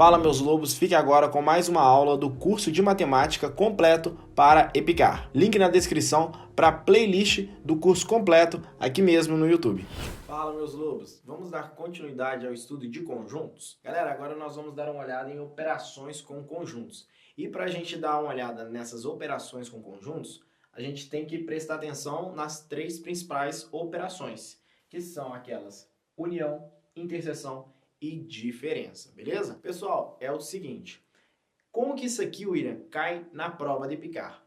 Fala meus lobos, fique agora com mais uma aula do curso de matemática completo para EPICAR. Link na descrição para a playlist do curso completo aqui mesmo no YouTube. Fala meus lobos, vamos dar continuidade ao estudo de conjuntos? Galera, agora nós vamos dar uma olhada em operações com conjuntos. E para a gente dar uma olhada nessas operações com conjuntos, a gente tem que prestar atenção nas três principais operações, que são aquelas união, interseção e diferença, beleza? Pessoal, é o seguinte, como que isso aqui, William, cai na prova de EPICAR?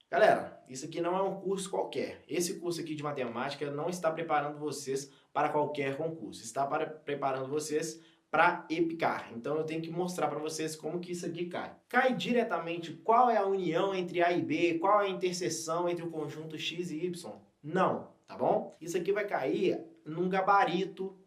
Galera, isso aqui não é um curso qualquer. Esse curso aqui de matemática não está preparando vocês para qualquer concurso, está preparando vocês para EPICAR. Então eu tenho que mostrar para vocês como que isso aqui cai. Cai diretamente qual é a união entre A e B, qual é a interseção entre o conjunto X e Y? Não, tá bom? Isso aqui vai cair num gabarito.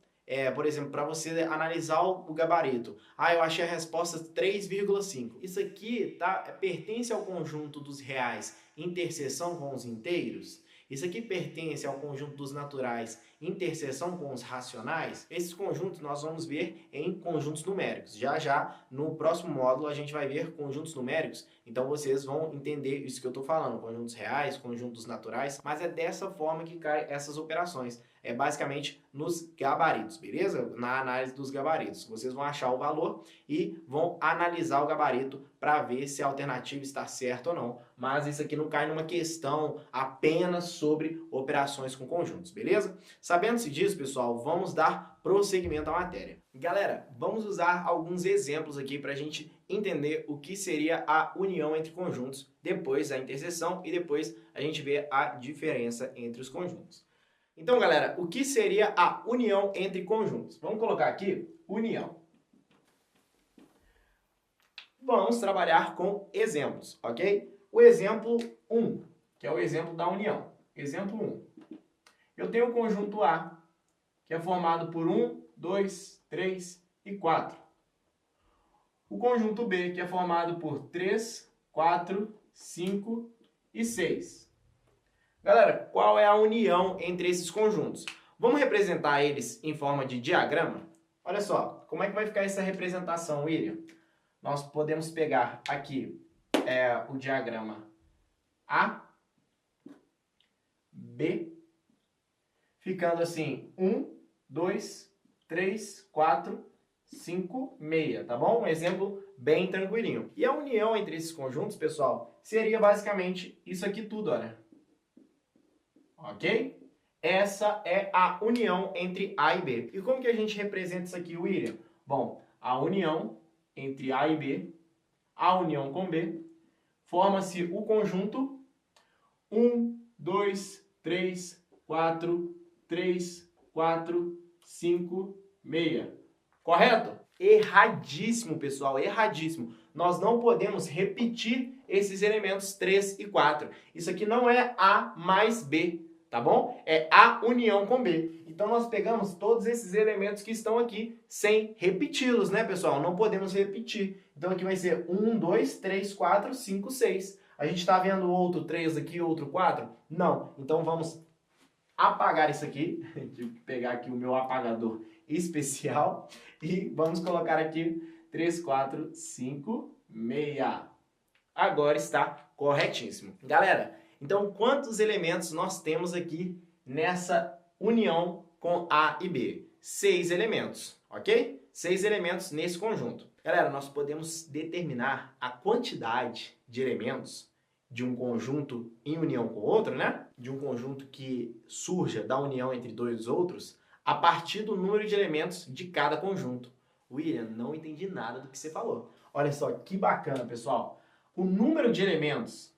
Por exemplo, para você analisar o gabarito. Eu achei a resposta 3,5. Isso aqui pertence ao conjunto dos reais, interseção com os inteiros? Isso aqui pertence ao conjunto dos naturais, interseção com os racionais? Esses conjuntos nós vamos ver em conjuntos numéricos. Já no próximo módulo a gente vai ver conjuntos numéricos, então vocês vão entender isso que eu estou falando, conjuntos reais, conjuntos naturais, mas é dessa forma que caem essas operações. É basicamente nos gabaritos, beleza? Na análise dos gabaritos. Vocês vão achar o valor e vão analisar o gabarito para ver se a alternativa está certa ou não. Mas isso aqui não cai numa questão apenas sobre operações com conjuntos, beleza? Sabendo-se disso, pessoal, vamos dar prosseguimento à matéria. Galera, vamos usar alguns exemplos aqui para a gente entender o que seria a união entre conjuntos, depois a interseção e depois a gente vê a diferença entre os conjuntos. Então, galera, o que seria a união entre conjuntos? Vamos colocar aqui, união. Vamos trabalhar com exemplos, ok? O exemplo 1, que é o exemplo da união. Exemplo 1. Eu tenho o conjunto A, que é formado por 1, 2, 3 e 4. O conjunto B, que é formado por 3, 4, 5 e 6. Galera, qual é a união entre esses conjuntos? Vamos representar eles em forma de diagrama? Olha só, como é que vai ficar essa representação, William? Nós podemos pegar aqui o diagrama A, B, ficando assim 1, 2, 3, 4, 5, meia, tá bom? Um exemplo bem tranquilinho. E a união entre esses conjuntos, pessoal, seria basicamente isso aqui tudo, olha. Ok? Essa é a união entre A e B. E como que a gente representa isso aqui, William? Bom, a união entre A e B, a união com B, forma-se o conjunto 1, 2, 3, 4, 3, 4, 5, meia. Correto? Erradíssimo, pessoal, erradíssimo. Nós não podemos repetir esses elementos 3 e 4. Isso aqui não é A mais B. Tá bom? É A união com B. Então, nós pegamos todos esses elementos que estão aqui sem repeti-los, né, pessoal? Não podemos repetir. Então, aqui vai ser 1, 2, 3, 4, 5, 6. A gente está vendo outro 3 aqui, outro 4? Não. Então, vamos apagar isso aqui. Tive que pegar aqui o meu apagador especial. E vamos colocar aqui 3, 4, 5, meia. Agora está corretíssimo. Galera, então, quantos elementos nós temos aqui nessa união com A e B? 6 elementos, ok? 6 elementos nesse conjunto. Galera, nós podemos determinar a quantidade de elementos de um conjunto em união com outro, né? De um conjunto que surja da união entre dois outros, a partir do número de elementos de cada conjunto. William, não entendi nada do que você falou. Olha só, que bacana, pessoal. O número de elementos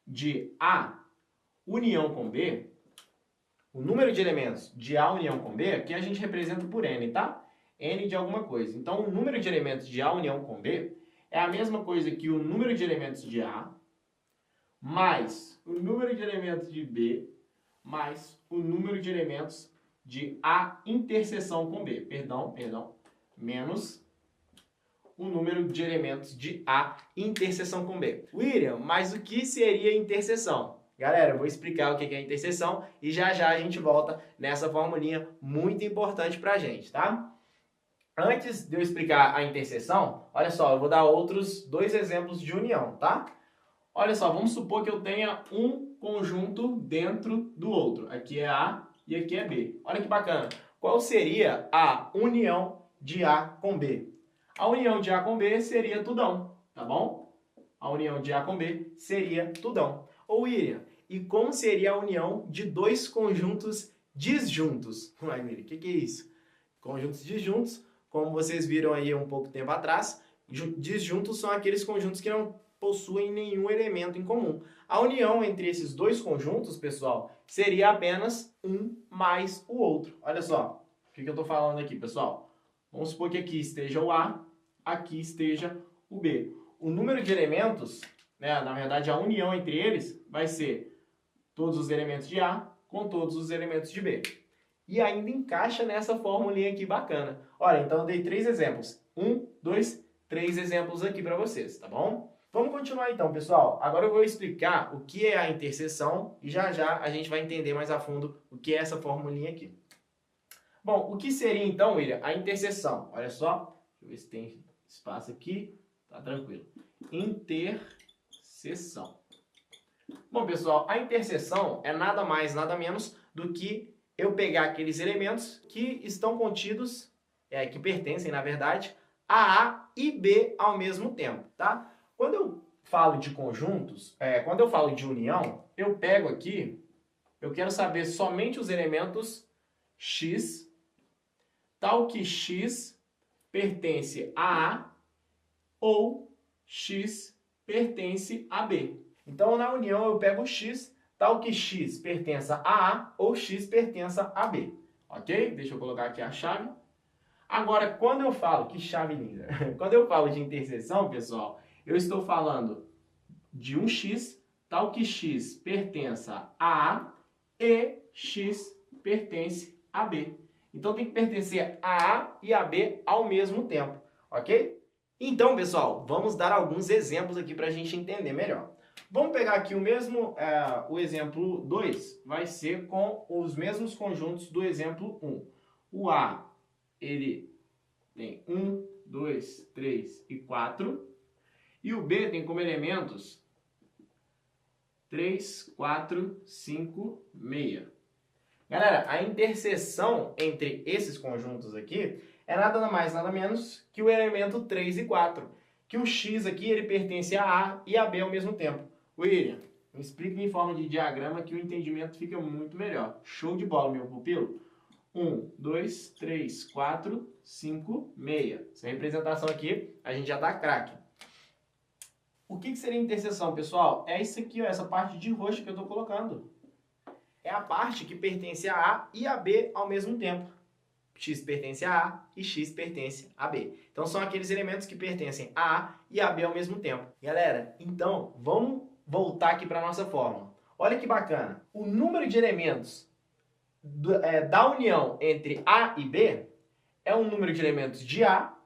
de A união com B, o número de elementos de A união com B, aqui a gente representa por N, tá? N de alguma coisa. Então, o número de elementos de A união com B é a mesma coisa que o número de elementos de A mais o número de elementos de B mais o número de elementos de A interseção com B. Perdão, menos o número de elementos de A interseção com B. William, mas o que seria interseção? Galera, eu vou explicar o que é interseção e já a gente volta nessa formulinha muito importante pra gente, tá? Antes de eu explicar a interseção, olha só, eu vou dar outros dois exemplos de união, tá? Olha só, vamos supor que eu tenha um conjunto dentro do outro. Aqui é A e aqui é B. Olha que bacana. Qual seria a união de A com B? A união de A com B seria tudão, tá bom? A união de A com B seria tudão. Ô William, e como seria a união de dois conjuntos disjuntos? Uai, William, o que é isso? Conjuntos disjuntos, como vocês viram aí um pouco tempo atrás, disjuntos são aqueles conjuntos que não possuem nenhum elemento em comum. A união entre esses dois conjuntos, pessoal, seria apenas um mais o outro. Olha só, o que eu estou falando aqui, pessoal? Vamos supor que aqui esteja o A, aqui esteja o B. O número de elementos, né, na verdade a união entre eles, vai ser todos os elementos de A com todos os elementos de B. E ainda encaixa nessa formulinha aqui bacana. Olha, então eu dei 3 exemplos. 1, 2, 3 exemplos aqui para vocês, tá bom? Vamos continuar então, pessoal. Agora eu vou explicar o que é a interseção e já já a gente vai entender mais a fundo o que é essa formulinha aqui. Bom, o que seria então, William, a interseção? Olha só, deixa eu ver se tem espaço aqui. Tá tranquilo. Interseção. Bom, pessoal, a interseção é nada mais, nada menos do que eu pegar aqueles elementos que estão contidos, que pertencem, na verdade, a A e B ao mesmo tempo, tá? Quando eu falo de conjuntos, quando eu falo de união, eu pego aqui, eu quero saber somente os elementos X, tal que X pertence a A ou X pertence a B. Então, na união, eu pego o X, tal que X pertença a A ou X pertença a B. Ok? Deixa eu colocar aqui a chave. Agora, quando eu falo, que chave linda, quando eu falo de interseção, pessoal, eu estou falando de um X, tal que X pertença a A e X pertence a B. Então, tem que pertencer a A e a B ao mesmo tempo, ok? Então, pessoal, vamos dar alguns exemplos aqui para a gente entender melhor. Vamos pegar aqui o exemplo 2, vai ser com os mesmos conjuntos do exemplo 1. O A, ele tem 1, 2, 3 e 4. E o B tem como elementos 3, 4, 5, 6. Galera, a interseção entre esses conjuntos aqui é nada mais, nada menos que o elemento 3 e 4. Que o X aqui ele pertence a A e a B ao mesmo tempo. William, me explica em forma de diagrama que o entendimento fica muito melhor. Show de bola, meu pupilo. 1, 2, 3, 4, 5, 6. Essa representação aqui, a gente já tá craque. O que seria interseção, pessoal? É isso aqui, ó, essa parte de roxo que eu estou colocando. É a parte que pertence a A e a B ao mesmo tempo. X pertence a A e X pertence a B. Então, são aqueles elementos que pertencem a A e a B ao mesmo tempo. Galera, então, vamos voltar aqui para a nossa fórmula. Olha que bacana. O número de elementos da união entre A e B é um número de elementos de A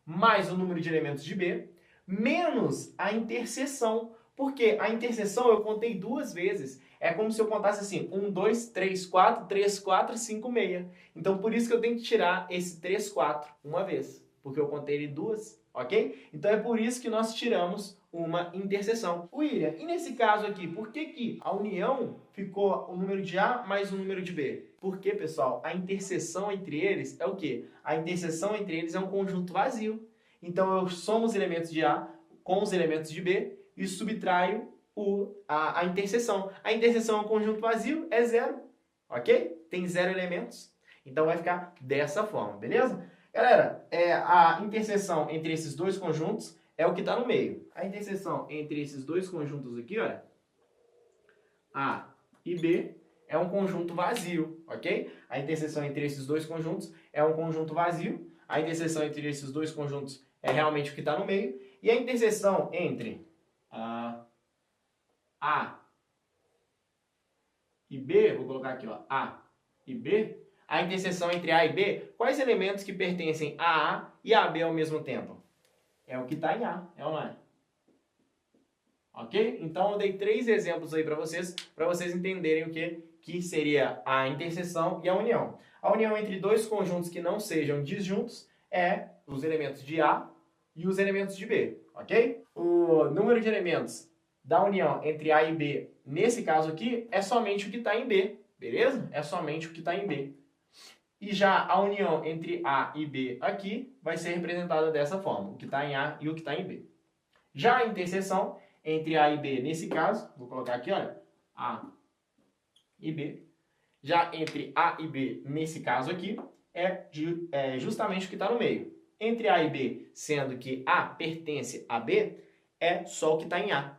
mais o número de elementos de B menos a interseção. Porque a interseção eu contei 2 vezes. É como se eu contasse assim, 1, 2, 3, 4, 3, 4, 5, 6. Então, por isso que eu tenho que tirar esse 3, 4 uma vez. Porque eu contei ele 2, ok? Então, é por isso que nós tiramos uma interseção. William, e nesse caso aqui, por que a união ficou o número de A mais o número de B? Porque, pessoal, a interseção entre eles é o quê? A interseção entre eles é um conjunto vazio. Então, eu somo os elementos de A com os elementos de B e subtraio a interseção. A interseção é um conjunto vazio, é 0, ok? Tem 0 elementos, então vai ficar dessa forma, beleza? Galera, a interseção entre esses dois conjuntos é o que está no meio. A interseção entre esses dois conjuntos aqui, olha, A e B, é um conjunto vazio, ok? A interseção entre esses dois conjuntos é um conjunto vazio. A interseção entre esses dois conjuntos é realmente o que está no meio. E a interseção entre A e B, vou colocar aqui, ó, A e B, a interseção entre A e B, quais elementos que pertencem a A e a B ao mesmo tempo? É o que está em A, é ou não é? Ok? Então eu dei 3 exemplos aí para vocês entenderem o que seria a interseção e a união. A união entre dois conjuntos que não sejam disjuntos é os elementos de A e os elementos de B, ok? O número de elementos da união entre A e B, nesse caso aqui, é somente o que está em B, beleza? É somente o que está em B. E já a união entre A e B aqui vai ser representada dessa forma, o que está em A e o que está em B. Já a interseção entre A e B, nesse caso, vou colocar aqui, olha, A e B. Já entre A e B, nesse caso aqui, é justamente o que está no meio. Entre A e B, sendo que A pertence a B, é só o que está em A.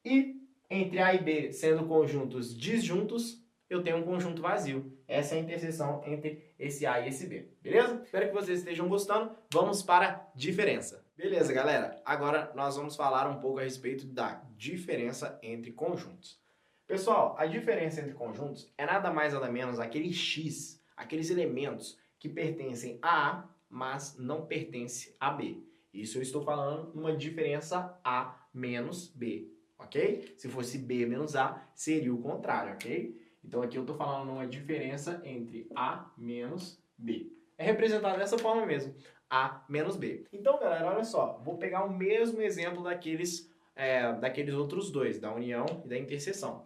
E entre A e B, sendo conjuntos disjuntos, eu tenho um conjunto vazio. Essa é a interseção entre esse A e esse B, beleza? Espero que vocês estejam gostando. Vamos para a diferença. Beleza, galera? Agora nós vamos falar um pouco a respeito da diferença entre conjuntos. Pessoal, a diferença entre conjuntos é nada mais nada menos aquele X, aqueles elementos que pertencem a A, mas não pertencem a B. Isso eu estou falando numa diferença A menos B, ok? Se fosse B menos A, seria o contrário, ok? Então aqui eu estou falando numa diferença entre A menos B. É representado dessa forma mesmo, A menos B. Então, galera, olha só, vou pegar o mesmo exemplo daqueles outros dois, da união e da interseção.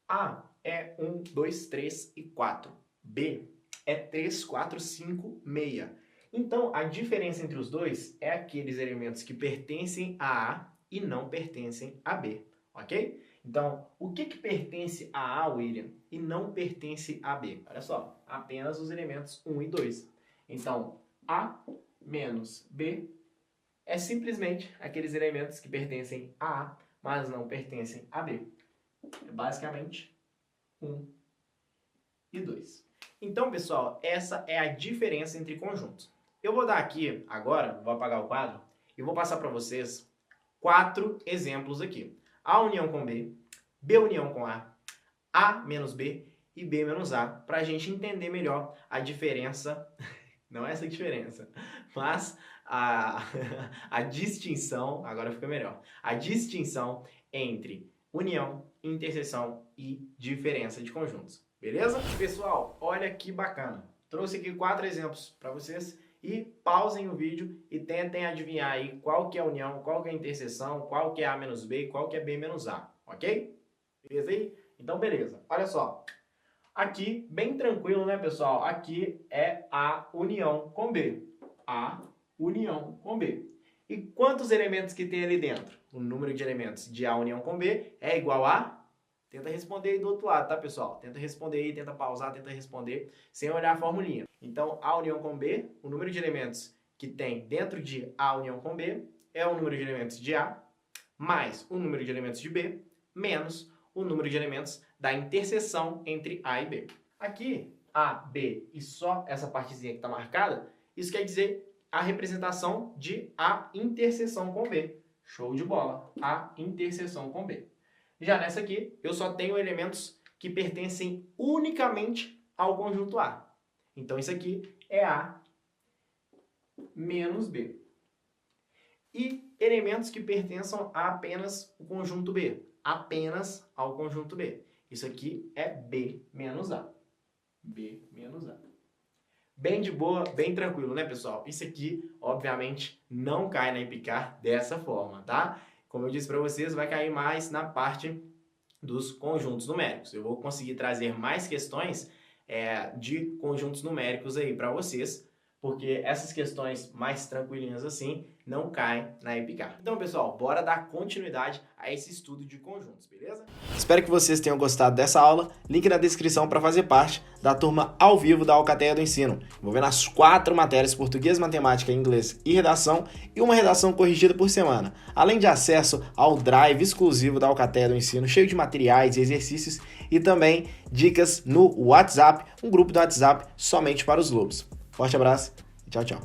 A é 1, 2, 3 e 4. B é 3, 4, 5, 6. Então, a diferença entre os dois é aqueles elementos que pertencem a A e não pertencem a B, ok? Então, o que pertence a A, William, e não pertence a B? Olha só, apenas os elementos 1 e 2. Então, A menos B é simplesmente aqueles elementos que pertencem a A, mas não pertencem a B. É basicamente 1 e 2. Então, pessoal, essa é a diferença entre conjuntos. Eu vou dar aqui, agora, vou apagar o quadro, e vou passar para vocês 4 exemplos aqui. A união com B, B união com A menos B e B menos A, para a gente entender melhor a diferença, não essa diferença, mas a distinção, agora fica melhor, a distinção entre união, interseção e diferença de conjuntos. Beleza? Pessoal, olha que bacana. Trouxe aqui 4 exemplos para vocês e pausem o vídeo e tentem adivinhar aí qual que é a união, qual que é a interseção, qual que é A menos B e qual que é B menos A, ok? Beleza aí? Então, beleza. Olha só. Aqui, bem tranquilo, né, pessoal? Aqui é A união com B. A união com B. E quantos elementos que tem ali dentro? O número de elementos de A união com B é igual a... Tenta responder aí do outro lado, tá, pessoal? Tenta responder aí, tenta pausar, tenta responder sem olhar a formulinha. Então, A união com B, o número de elementos que tem dentro de A união com B é o número de elementos de A, mais o número de elementos de B, menos o número de elementos da interseção entre A e B. Aqui, A, B e só essa partezinha que está marcada, isso quer dizer a representação de A interseção com B. Show de bola! A interseção com B. Já nessa aqui, eu só tenho elementos que pertencem unicamente ao conjunto A. Então, isso aqui é A menos B. E elementos que pertençam a apenas o conjunto B. Apenas ao conjunto B. Isso aqui é B menos A. B menos A. Bem de boa, bem tranquilo, né, pessoal? Isso aqui, obviamente, não cai na Epicar dessa forma, tá? Como eu disse para vocês, vai cair mais na parte dos conjuntos numéricos. Eu vou conseguir trazer mais questões de conjuntos numéricos aí para vocês, porque essas questões mais tranquilinhas assim não caem na Epicar. Então, pessoal, bora dar continuidade a esse estudo de conjuntos, beleza? Espero que vocês tenham gostado dessa aula. Link na descrição para fazer parte da turma ao vivo da Alcateia do Ensino, envolvendo as 4 matérias: português, matemática, inglês e redação, e uma redação corrigida por semana, além de acesso ao drive exclusivo da Alcateia do Ensino, cheio de materiais e exercícios, e também dicas no WhatsApp, um grupo do WhatsApp somente para os lobos. Forte abraço e tchau, tchau.